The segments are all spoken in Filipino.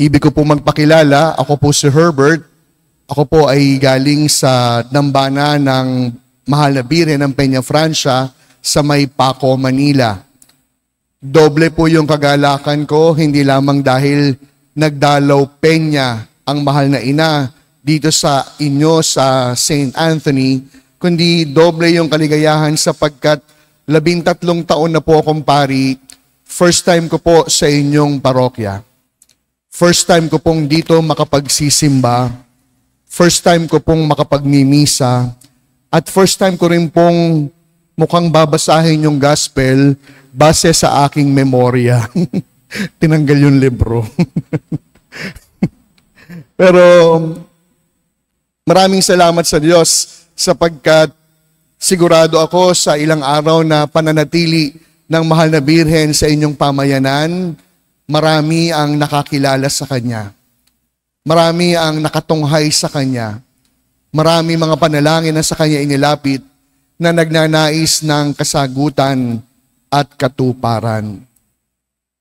Ibig ko po magpakilala, ako po si Herbert. Ako po ay galing sa dambana ng Mahal na Birhen ng Peña Francia sa may Paco, Manila. Doble po yung kagalakan ko, hindi lamang dahil nagdalaw Peña ang Mahal na Ina dito sa inyo sa St. Anthony, kundi doble yung kaligayahan sapagkat 13 taon na po akong pari, first time ko po sa inyong parokya. First time ko pong dito makapagsisimba, first time ko pong makapagmimisa, at first time ko rin pong mukhang babasahin yung gospel base sa aking memorya. Tinanggal yung libro. Pero maraming salamat sa Diyos sapagkat sigurado ako sa ilang araw na pananatili ng Mahal na Birhen sa inyong pamayanan, marami ang nakakilala sa Kanya. Marami ang nakatunghay sa Kanya. Marami mga panalangin na sa Kanya inilapit na nagnanais ng kasagutan at katuparan.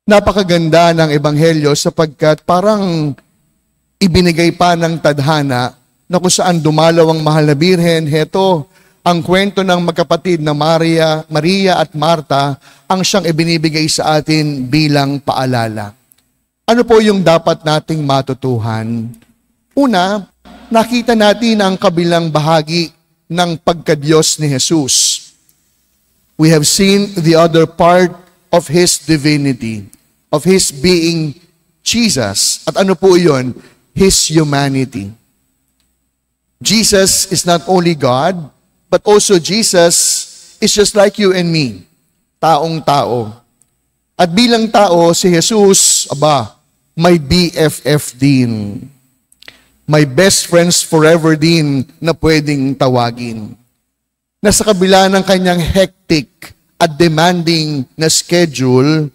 Napakaganda ng Ebanghelyo sapagkat parang ibinigay pa ng tadhana na kung saan dumalaw ang Mahal na Birhen. Heto, ang kwento ng magkapatid na Maria at Marta ang siyang ibinibigay sa atin bilang paalala. Ano po yung dapat nating matutuhan? Una, nakita natin ang kabilang bahagi ng pagkadiyos ni Jesus. We have seen the other part of His divinity, of His being Jesus. At ano po yun? His humanity. Jesus is not only God, but also Jesus is just like you and me. Taong-tao. At bilang tao, si Jesus, may BFF din. May best friends forever din na pwedeng tawagin. Nasa kabila ng kanyang hectic at demanding na schedule,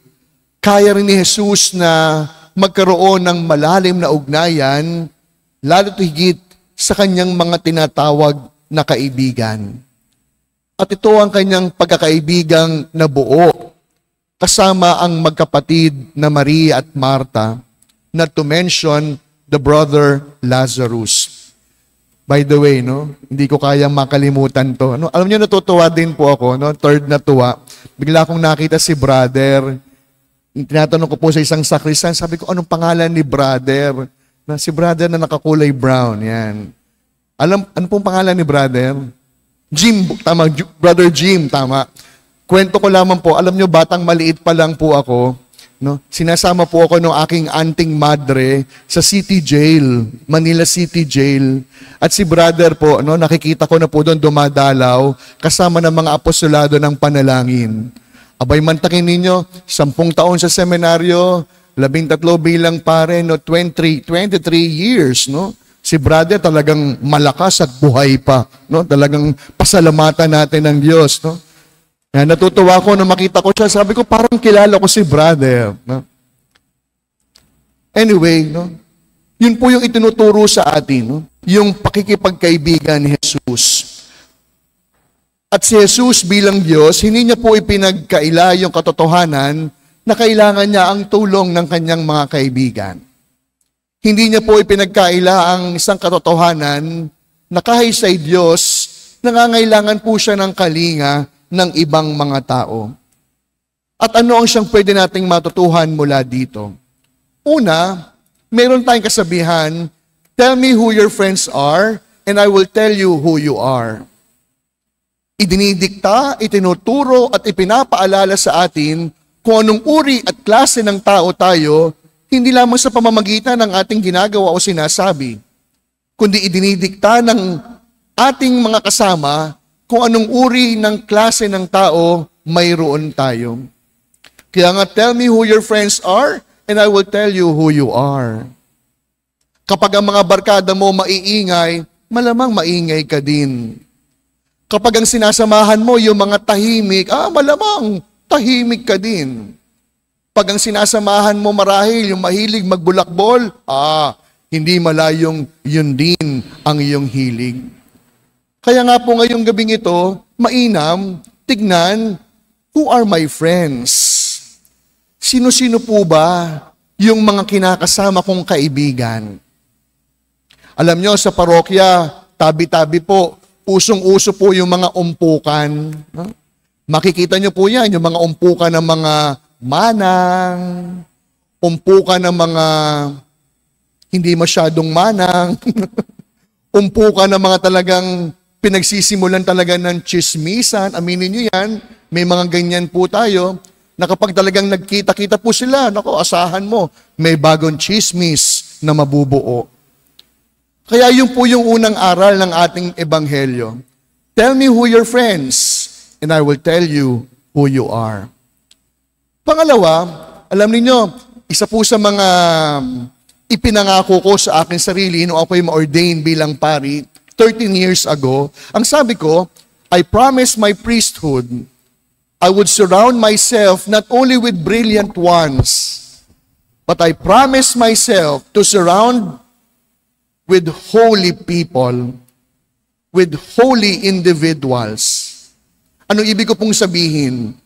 kaya rin ni Jesus na magkaroon ng malalim na ugnayan, lalo't higit sa kanyang mga tinatawag na kaibigan. At ito ang kanyang pagkakaibigang nabuo, kasama ang magkapatid na Maria at Marta, not to mention the brother Lazarus. By the way, hindi ko kayang makalimutan to. Alam niyo, natutuwa din po ako, third na tuwa. Bigla akong nakita si brother. Tinatanong ko po sa isang sakristan, sabi ko, anong pangalan ni brother? Si brother na nakakulay brown, yan. Ano pong pangalan ni brother? Jim, tama, brother Jim, tama. Kwento ko lamang po, alam niyo, batang maliit pa lang po ako, sinasama po ako ng aking anting madre sa City Jail, Manila City Jail. At si brother po, nakikita ko na po doon dumadalaw kasama ng mga apostolado ng panalangin. Abay, mantakin ninyo, 10 taon sa seminaryo, 13 bilang pare, 23 years, Si brother talagang malakas at buhay pa, Talagang pasalamatan natin ng Diyos, Natutuwa ko nung makita ko siya. Sabi ko, parang kilala ko si brother. Anyway, yun po yung itinuturo sa atin, yung pakikipagkaibigan ni Jesus. At si Jesus bilang Diyos, hindi niya po ipinagkaila yung katotohanan na kailangan niya ang tulong ng kanyang mga kaibigan. Hindi niya po ipinagkaila ang isang katotohanan na kahit sa Diyos, nangangailangan po siya ng kalinga ng ibang mga tao. At ano ang siyang pwede nating matutuhan mula dito? Una, meron tayong kasabihan, tell me who your friends are, and I will tell you who you are. Idinidikta, itinuturo, at ipinapaalala sa atin kung anong uri at klase ng tao tayo, hindi lamang sa pamamagitan ng ating ginagawa o sinasabi, kundi idinidikta ng ating mga kasama kung anong uri ng klase ng tao mayroon tayo. Kaya nga, tell me who your friends are, and I will tell you who you are. Kapag ang mga barkada mo maiingay, malamang maingay ka din. Kapag ang sinasamahan mo yung mga tahimik, malamang tahimik ka din. Pag ang sinasamahan mo marahil yung mahilig magbulakbol, hindi malayong yun din ang iyong hilig. Kaya nga po ngayong gabing ito, mainam, tignan, who are my friends? Sino-sino po ba yung mga kinakasama kong kaibigan. Alam nyo, sa parokya, tabi-tabi po, usong-uso po yung mga umpukan. Makikita nyo po yan, yung mga umpukan ng mga manang, umpukan ng mga hindi masyadong manang, umpukan ng mga talagang pinagsisimulan talaga ng chismisan. Aminin nyo yan, may mga ganyan po tayo, na kapag talagang nagkita-kita po sila, nako, asahan mo, may bagong chismis na mabubuo. Kaya yun po yung unang aral ng ating ebanghelyo. Tell me who your friends, and I will tell you who you are. Pangalawa, alam niyo, isa po sa mga ipinangako ko sa aking sarili nung ako'y ma-ordain bilang pari 13 years ago, ang sabi ko, I promise my priesthood, I would surround myself not only with brilliant ones, but I promise myself to surround with holy people, with holy individuals. Anong ibig ko pong sabihin?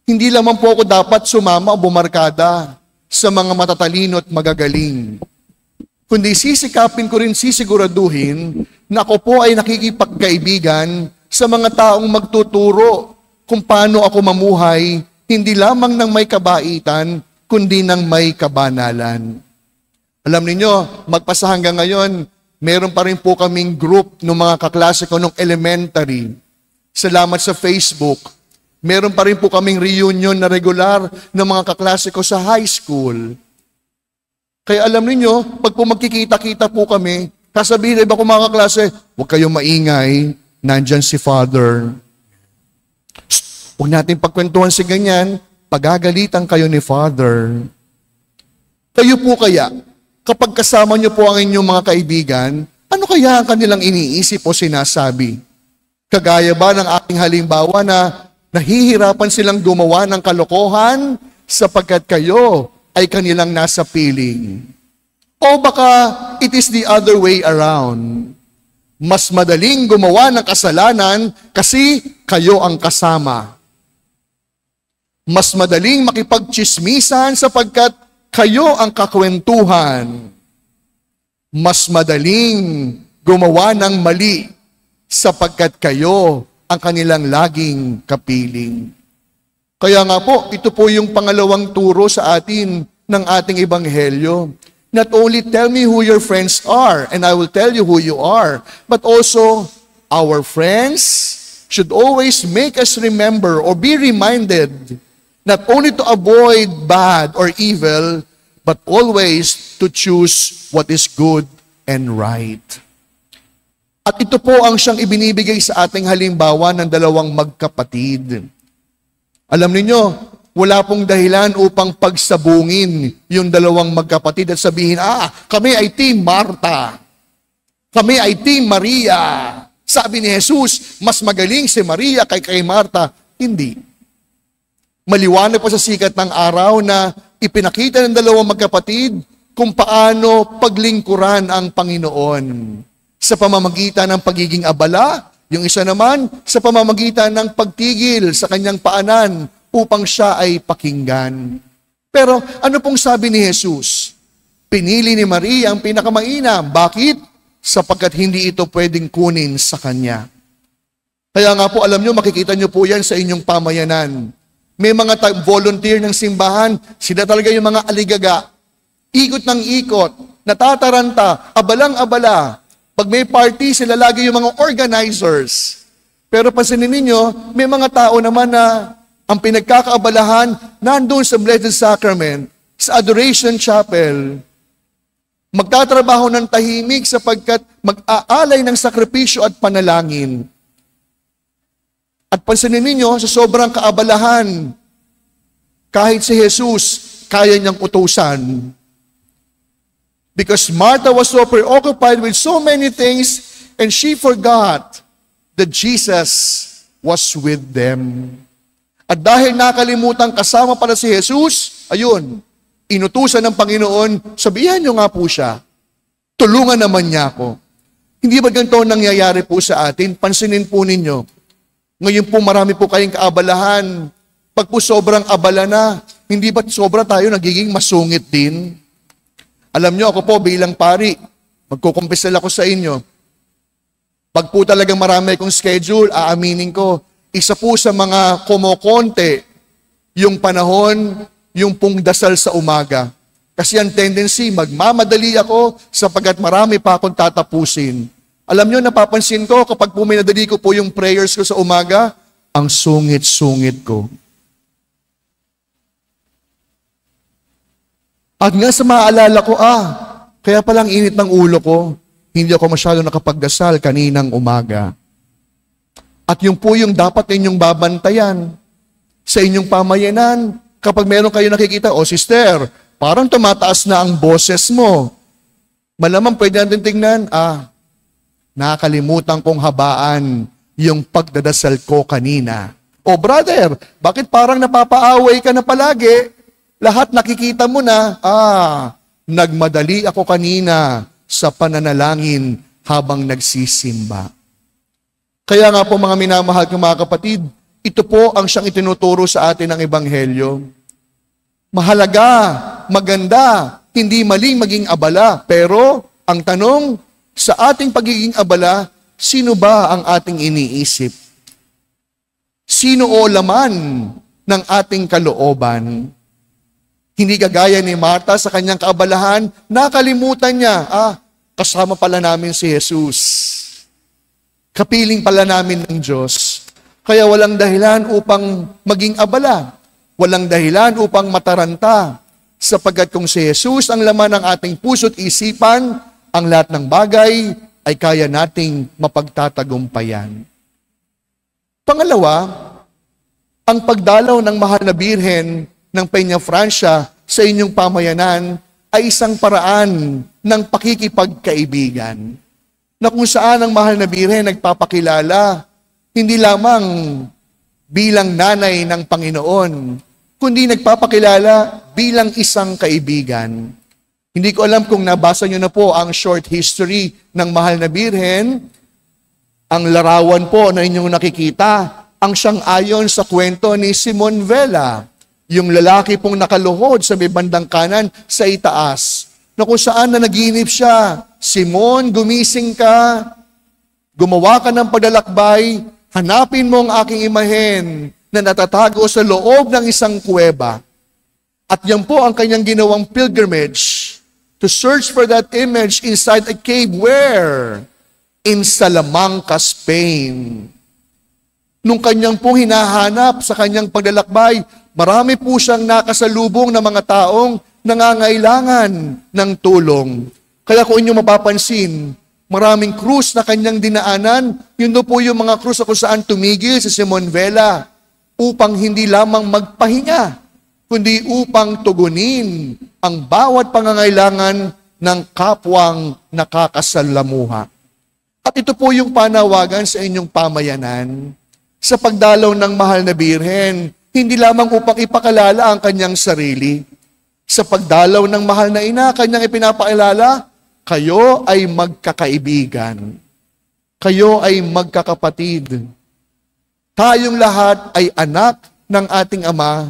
Hindi lamang po ako dapat sumama o bumarkada sa mga matatalino at magagaling, kundi sisikapin ko rin sisiguraduhin na ako po ay nakikipagkaibigan sa mga taong magtuturo kung paano ako mamuhay, hindi lamang ng may kabaitan, kundi ng may kabanalan. Alam niyo, magpasa hanggang ngayon, meron pa rin po kaming group ng mga kaklase ko nung elementary. Salamat sa Facebook. Meron pa rin po kaming reunion na regular ng mga kaklase ko sa high school. Kaya alam niyo, pag po magkikita-kita po kami, sasabihin na iba ko mga kaklase, huwag kayong maingay, nandyan si Father. Huwag natin pagkwentuhan si ganyan, pagagalitan kayo ni Father. Kayo po kaya, kapag kasama niyo po ang inyong mga kaibigan, ano kaya ang kanilang iniisip o sinasabi? Kagaya ba ng aking halimbawa na nahihirapan silang gumawa ng kalokohan sapagkat kayo ay kanilang nasa piling? O baka it is the other way around. Mas madaling gumawa ng kasalanan kasi kayo ang kasama. Mas madaling makipagtsismisan sapagkat kayo ang kakwentuhan. Mas madaling gumawa ng mali sapagkat kayo ang kanilang laging kapiling. Kaya nga po, ito po yung pangalawang turo sa atin ng ating ebanghelyo. Not only tell me who your friends are, and I will tell you who you are, but also our friends should always make us remember or be reminded not only to avoid bad or evil, but always to choose what is good and right. At ito po ang siyang ibinibigay sa ating halimbawa ng dalawang magkapatid. Alam niyo, wala pong dahilan upang pagsabungin yung dalawang magkapatid at sabihin, kami ay Team Marta. Kami ay Team Maria. Sabi ni Jesus, mas magaling si Maria kay Marta. Hindi. Maliwanag pa sa sikat ng araw na ipinakita ng dalawang magkapatid kung paano paglingkuran ang Panginoon sa pamamagitan ng pagiging abala, yung isa naman sa pamamagitan ng pagtigil sa kanyang paanan upang siya ay pakinggan. Pero ano pong sabi ni Jesus? Pinili ni Maria ang pinakamainam. Bakit? Sapagkat hindi ito pwedeng kunin sa kanya. Kaya nga po, alam nyo, makikita nyo po yan sa inyong pamayanan. May mga volunteer ng simbahan, sila talaga yung mga aligaga. Ikot ng ikot, natataranta, abalang-abala. Pag may party, sila lagi yung mga organizers. Pero pansinin ninyo, may mga tao naman na ang pinagkakaabalahan nandun sa Blessed Sacrament, sa Adoration Chapel. Magtatrabaho ng tahimik sapagkat mag-aalay ng sakripisyo at panalangin. At pansinin ninyo, sa sobrang kaabalahan, kahit si Jesus, kaya niyang utusan. Because Martha was so preoccupied with so many things, and she forgot that Jesus was with them. At dahil nakalimutan kasama pala si Jesus, ayun, inutusan ng Panginoon, sabihan niyo nga po siya, tulungan naman niya ako. Hindi ba ganito nangyayari po sa atin? Pansinin po ninyo, ngayon po marami po kayong kaabalahan. Pag po sobrang abala na, hindi ba sobra tayo nagiging masungit din? Alam nyo, ako po bilang pari, magkukumpisal ako sa inyo. Pag po talagang marami akong schedule, aaminin ko, isa po sa mga kumokonte yung panahon, yung pong dasal sa umaga. Kasi ang tendency, magmamadali ako sapagkat marami pa akong tatapusin. Alam nyo, napapansin ko, kapag po minadali ko po yung prayers ko sa umaga, ang sungit-sungit ko. At nga sa maaalala ko, kaya palang init ng ulo ko, hindi ako masyado nakapagdasal kaninang umaga. At yung po yung dapat ninyong babantayan sa inyong pamayanan. Kapag meron kayo nakikita, sister, parang tumataas na ang boses mo. Malamang pwede natin tingnan, nakakalimutan kong habaan yung pagdadasal ko kanina. Brother, bakit parang napapaaway ka na palagi? Lahat nakikita mo na, nagmadali ako kanina sa pananalangin habang nagsisimba. Kaya nga po mga minamahal kong mga kapatid, ito po ang siyang itinuturo sa atin ng Ebanghelyo. Mahalaga, maganda, hindi maling maging abala. Pero ang tanong, sa ating pagiging abala, sino ba ang ating iniisip? Sino o laman ng ating kalooban? Hindi kagaya ni Martha sa kanyang kaabalahan, nakalimutan niya, kasama pala namin si Jesus. Kapiling pala namin ng Diyos. Kaya walang dahilan upang maging abala. Walang dahilan upang mataranta. Sapagkat kung si Jesus ang laman ng ating puso't isipan, ang lahat ng bagay ay kaya nating mapagtatagumpayan. Pangalawa, ang pagdalaw ng mahal na birhen ng Peñafrancia sa inyong pamayanan ay isang paraan ng pakikipagkaibigan na kung saan ang mahal na birhen nagpapakilala hindi lamang bilang nanay ng Panginoon, kundi nagpapakilala bilang isang kaibigan. Hindi ko alam kung nabasa nyo na po ang short history ng mahal na birhen. Ang larawan po na inyong nakikita, ang siyang ayon sa kwento ni Simon Vela, yung lalaki pong nakaluhod sa may bandang kanan sa itaas, na kung saan na naginip siya, Simon, gumising ka, gumawa ka ng paglalakbay, hanapin mo ang aking imahen na natatago sa loob ng isang kuweba. At yan po ang kanyang ginawang pilgrimage to search for that image inside a cave. Where? In Salamanca, Spain. Nung kanyang pong hinahanap sa kanyang paglalakbay, marami po siyang nakasalubong na mga taong nangangailangan ng tulong. Kaya kung inyong mapapansin, maraming krus na kanyang dinaanan, yun po yung mga krus kung saan tumigil si Simon Vela upang hindi lamang magpahinga, kundi upang tugunin ang bawat pangangailangan ng kapwang nakakasalamuha. At ito po yung panawagan sa inyong pamayanan sa pagdalaw ng mahal na birhen, hindi lamang upang ipakalala ang kanyang sarili. Sa pagdalaw ng mahal na ina, kanyang ipinapakilala, kayo ay magkakaibigan. Kayo ay magkakapatid. Tayong lahat ay anak ng ating Ama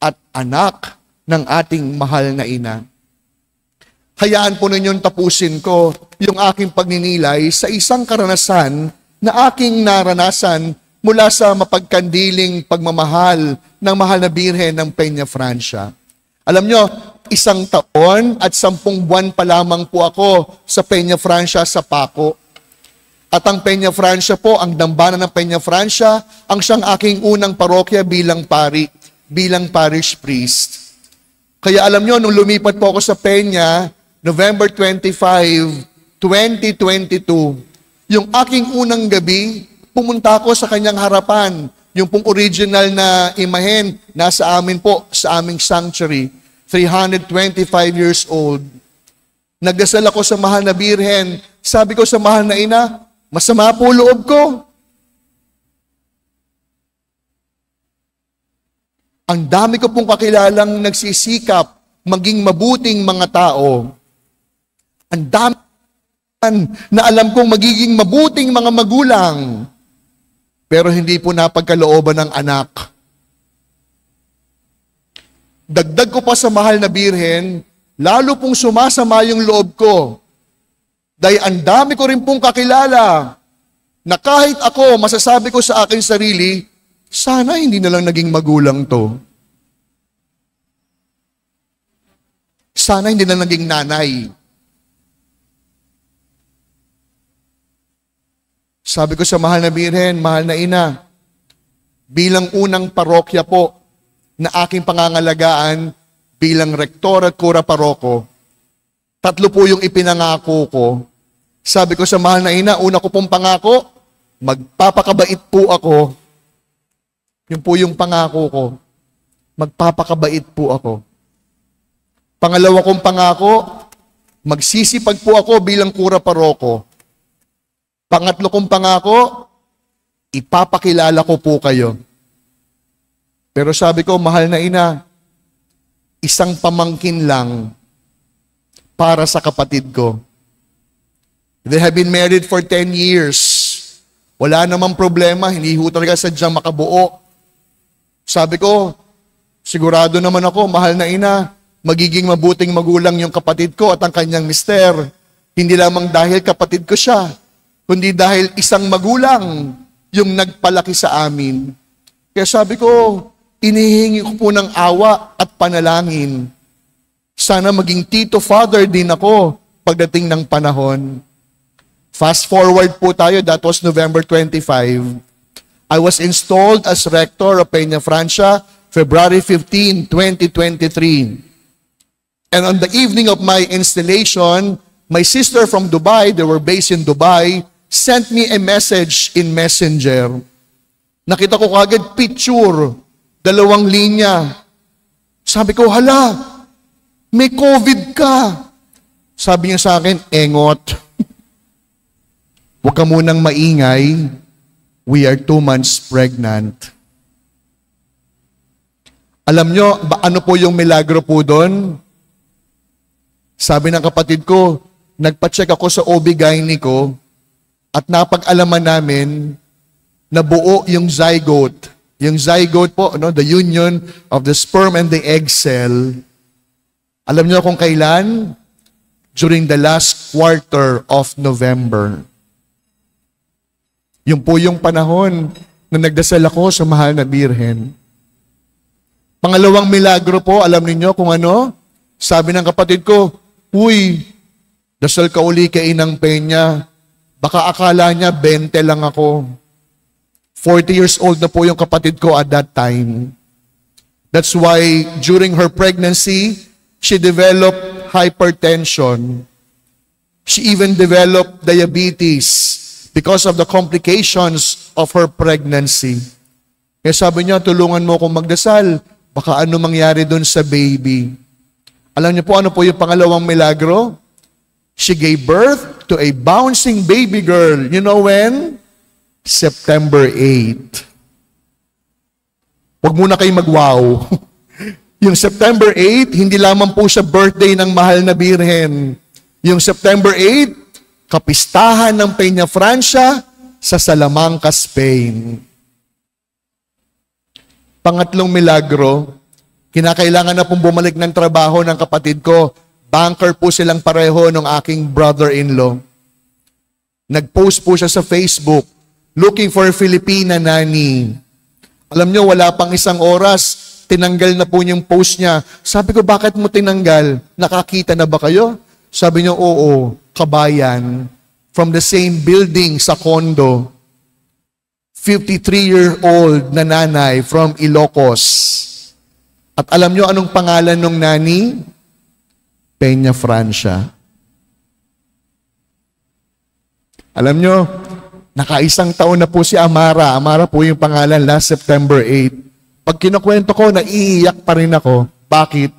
at anak ng ating mahal na ina. Hayaan po ninyong tapusin ko yung aking pagninilay sa isang karanasan na aking naranasan mula sa mapagkandiling pagmamahal ng mahal na birhen ng Peñafrancia. Alam nyo, 1 taon at 10 buwan pa lamang po ako sa Peñafrancia sa Paco. At ang Peñafrancia po, ang dambana ng Peñafrancia, ang siyang aking unang parokya bilang pari, bilang parish priest. Kaya alam nyo, nung lumipat po ako sa Peña, November 25, 2022, yung aking unang gabi, pumunta ako sa kanyang harapan. Yung pong original na imahen, nasa amin po, sa aming sanctuary, 325 years old. Nagdasal ako sa mahal na birhen. Sabi ko sa mahal na ina, masama po loob ko. Ang dami ko pong kakilalang nagsisikap maging mabuting mga tao. Ang dami na alam kong magiging mabuting mga magulang. Pero hindi po napagkalooban ng anak. Dagdag ko pa sa mahal na birhen, lalo pong sumasama yung loob ko. Dahil ang dami ko rin pong kakilala na kahit ako, masasabi ko sa aking sarili, sana hindi na lang naging magulang to. Sana hindi na naging nanay. Sabi ko sa mahal na Birhen, mahal na ina, bilang unang parokya po na aking pangangalagaan bilang rektor at kura paroko, 3 po yung ipinangako ko. Sabi ko sa mahal na ina, una ko pong pangako, magpapakabait po ako. Yun po yung pangako ko. Magpapakabait po ako. Pangalawa kong pangako, magsisipag po ako bilang kura paroko. Pangatlo kong pangako, ipapakilala ko po kayo. Pero sabi ko, mahal na ina, isang pamangkin lang para sa kapatid ko. They have been married for 10 years. Wala namang problema, hindi ho talaga sadyang makabuo. Sabi ko, sigurado naman ako, mahal na ina, magiging mabuting magulang yung kapatid ko at ang kanyang mister. Hindi lamang dahil kapatid ko siya, kundi dahil isang magulang yung nagpalaki sa amin. Kaya sabi ko, inihingi ko po ng awa at panalangin. Sana maging tito father din ako pagdating ng panahon. Fast forward po tayo, that was November 25. I was installed as rector of Peña Francia, February 15, 2023. And on the evening of my installation, my sister from Dubai, they were based in Dubai, sent me a message in Messenger. Nakita ko kagad picture, 2 linya. Sabi ko, hala, may COVID ka. Sabi niya sa akin, engot. Huwag ka munang maingay. We are 2 months pregnant. Alam nyo, ano po yung milagro po doon? Sabi ng kapatid ko, nagpa-check ako sa OB-GYN ko at napag-alaman namin na buo yung zygote. Yung zygote po, no, the union of the sperm and the egg cell. Alam niyo kung kailan? During the last quarter of November. Yung po yung panahon na nagdasal ako sa mahal na Birhen. Pangalawang milagro po, alam niyo kung ano? Sabi ng kapatid ko, uy, dasal ka uli kay Inang Peña. Baka akala niya 20 lang ako. 40 years old na po yung kapatid ko at that time. That's why during her pregnancy, she developed hypertension. She even developed diabetes because of the complications of her pregnancy. Kaya sabi niya, tulungan mo akong magdasal. Baka ano mangyari dun sa baby. Alam niyo po ano po yung pangalawang milagro? She gave birth to a bouncing baby girl. You know when? September 8. Huwag muna kayo mag-wow. Yung September 8, hindi lamang po siya birthday ng mahal na Birhen. Yung September 8, kapistahan ng Peña Francia sa Salamanca, Spain. Pangatlong milagro, kinakailangan na pong bumalik ng trabaho ng kapatid ko. Banker po silang pareho ng aking brother-in-law. Nag-post po siya sa Facebook, looking for a Filipina nanny. Alam nyo, wala pang 1 oras, tinanggal na po yung post niya. Sabi ko, bakit mo tinanggal? Nakakita na ba kayo? Sabi niya, oo, kabayan. From the same building sa condo. 53-year-old na nanay from Ilocos. At alam nyo anong pangalan ng nani? Peña Francia. Alam nyo, naka-1 taon na po si Amara. Amara po yung pangalan last September 8. Pag kinukwento ko, naiiyak pa rin ako. Bakit?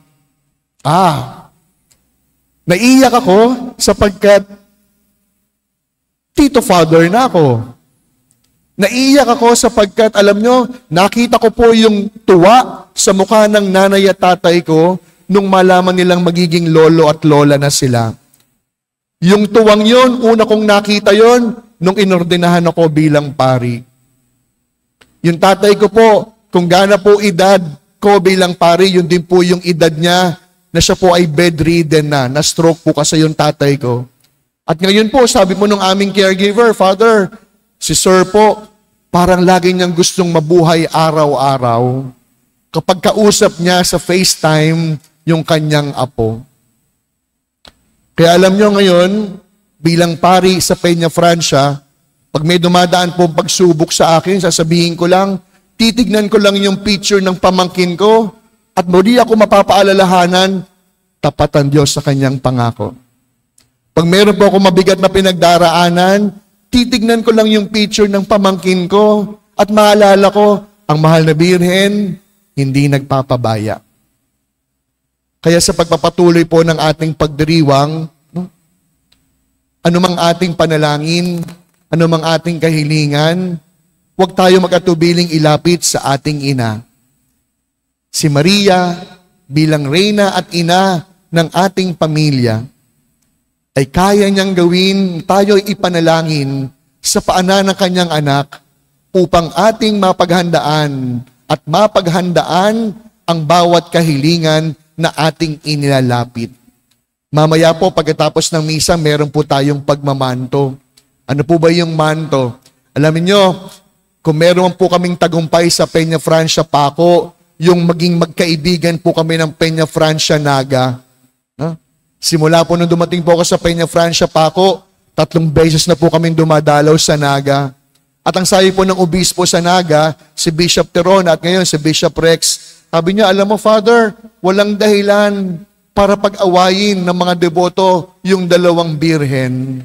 Naiiyak ako sapagkat tito father na ako. Naiiyak ako sapagkat, alam nyo, nakita ko po yung tuwa sa mukha ng nanay at tatay ko nung malaman nilang magiging lolo at lola na sila. Yung tuwang yon, una kong nakita yon nung inordinahan ako bilang pari. Yung tatay ko po, kung gaano po edad ko bilang pari, yun din po yung edad niya na siya po ay bedridden na-stroke po kasi yung tatay ko. At ngayon po, sabi po nung aming caregiver, Father, si Sir po, parang lagi niyang gustong mabuhay araw-araw. Kapag kausap niya sa FaceTime yung kanyang apo. Kaya alam niyo ngayon, bilang pari sa Peñafrancia, pag may dumadaan po pagsubok sa akin, sasabihin ko lang, titignan ko lang yung picture ng pamangkin ko at muli ako mapapaalalahanan, tapat ang Diyos sa kanyang pangako. Pag meron po ako mabigat na pinagdaraanan, titignan ko lang yung picture ng pamangkin ko at maalala ko, ang mahal na Birhen, hindi nagpapabaya. Kaya sa pagpapatuloy po ng ating pagdiriwang, anumang ating panalangin, anumang ating kahilingan, huwag tayo mag-atubiling ilapit sa ating ina. Si Maria, bilang reyna at ina ng ating pamilya, ay kaya niyang gawin, tayo ipanalangin sa paanan ng kanyang anak upang ating mapaghandaan at mapaghandaan ang bawat kahilingan na ating inilalapit. Mamaya po, pagkatapos ng misa, meron po tayong pagmamanto. Ano po ba yung manto? Alam niyo, kung meron po kaming tagumpay sa Peñafrancia Paco, yung maging magkaibigan po kami ng Peñafrancia Naga. Simula po nung dumating po ako sa Peñafrancia Paco, 3 beses na po kaming dumadalaw sa Naga. At ang sabi po ng obispo sa Naga, si Bishop Teron at ngayon si Bishop Rex, sabi niya, alam mo Father, walang dahilan para pag-awayin ng mga deboto yung 2 birhen.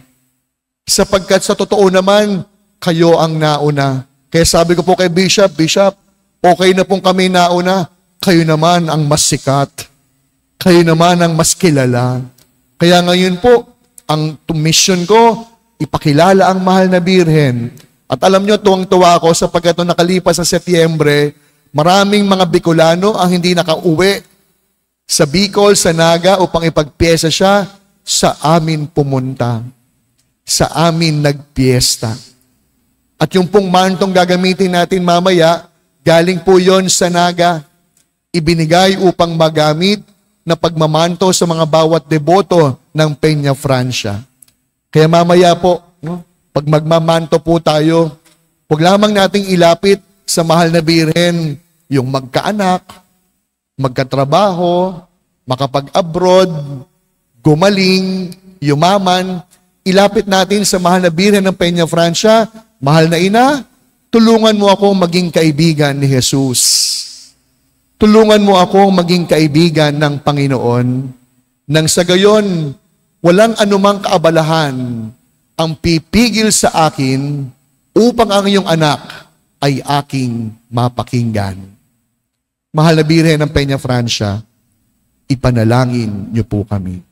Sapagkat sa totoo naman, kayo ang nauna. Kaya sabi ko po kay Bishop, Bishop, okay na pong kami nauna, kayo naman ang mas sikat. Kayo naman ang mas kilala. Kaya ngayon po, ang mission ko, ipakilala ang mahal na Birhen. At alam nyo, tuwang-tuwa ako sapagkat nung nakalipas sa Setyembre, maraming mga Bicolano ang hindi nakauwi sa Bicol, sa Naga, upang ipagpiyesa siya, sa amin pumunta. Sa amin nagpiesta. At yung pong mantong gagamitin natin mamaya, galing po yon sa Naga. Ibinigay upang magamit na pagmamanto sa mga bawat deboto ng Peñafrancia. Kaya mamaya po, pag magmamanto po tayo, huwag lamang nating ilapit sa mahal na Birhen yung magkaanak, magkatrabaho, makapag-abroad, gumaling, yumaman. Ilapit natin sa mahal na Birhen ng Peñafrancia, mahal na ina, tulungan mo ako maging kaibigan ni Jesus. Tulungan mo ako maging kaibigan ng Panginoon nang sa gayon, walang anumang kaabalahan ang pipigil sa akin upang ang iyong anak ay aking mapakinggan. Mahal na Birhen ng Peñafrancia, ipanalangin niyo po kami.